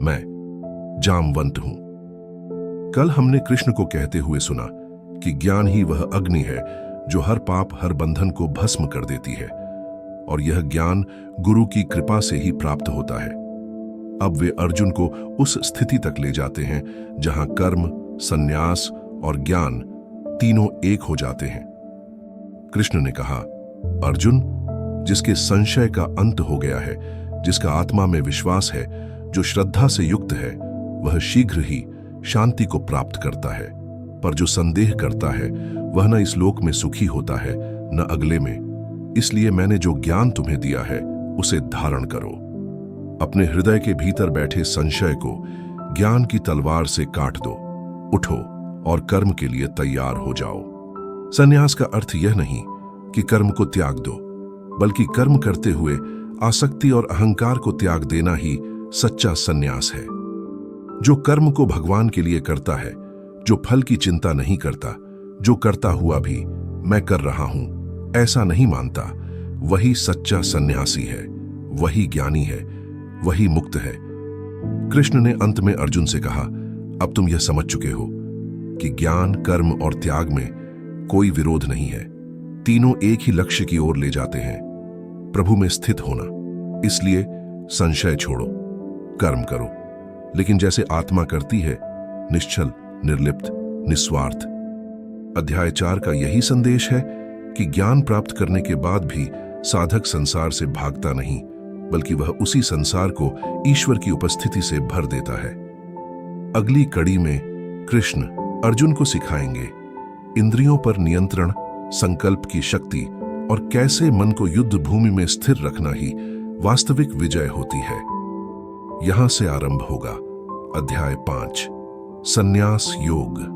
मैं जामवंत हूं। कल हमने कृष्ण को कहते हुए सुना कि ज्ञान ही वह अग्नि है जो हर पाप, हर बंधन को भस्म कर देती है, और यह ज्ञान गुरु की कृपा से ही प्राप्त होता है। अब वे अर्जुन को उस स्थिति तक ले जाते हैं जहां कर्म, संन्यास और ज्ञान तीनों एक हो जाते हैं। कृष्ण ने कहा, अर्जुन, जिसके संशय का अंत हो गया है, जिसका आत्मा में विश्वास है, जो श्रद्धा से युक्त है, वह शीघ्र ही शांति को प्राप्त करता है। पर जो संदेह करता है वह न इस लोक में सुखी होता है न अगले में। इसलिए मैंने जो ज्ञान तुम्हें दिया है उसे धारण करो। अपने हृदय के भीतर बैठे संशय को ज्ञान की तलवार से काट दो। उठो और कर्म के लिए तैयार हो जाओ। संन्यास का अर्थ यह नहीं कि कर्म को त्याग दो, बल्कि कर्म करते हुए आसक्ति और अहंकार को त्याग देना ही सच्चा संन्यास है। जो कर्म को भगवान के लिए करता है, जो फल की चिंता नहीं करता, जो करता हुआ भी मैं कर रहा हूं ऐसा नहीं मानता, वही सच्चा सन्यासी है, वही ज्ञानी है, वही मुक्त है। कृष्ण ने अंत में अर्जुन से कहा, अब तुम यह समझ चुके हो कि ज्ञान, कर्म और त्याग में कोई विरोध नहीं है। तीनों एक ही लक्ष्य की ओर ले जाते हैं, प्रभु में स्थित होना। इसलिए संशय छोड़ो, कर्म करो, लेकिन जैसे आत्मा करती है, निश्चल, निर्लिप्त, निस्वार्थ। अध्याय 4 का यही संदेश है कि ज्ञान प्राप्त करने के बाद भी साधक संसार से भागता नहीं, बल्कि वह उसी संसार को ईश्वर की उपस्थिति से भर देता है। अगली कड़ी में कृष्ण अर्जुन को सिखाएंगे इंद्रियों पर नियंत्रण, संकल्प की शक्ति और कैसे मन को युद्ध भूमि में स्थिर रखना ही वास्तविक विजय होती है। यहां से आरंभ होगा अध्याय 5, संन्यास योग।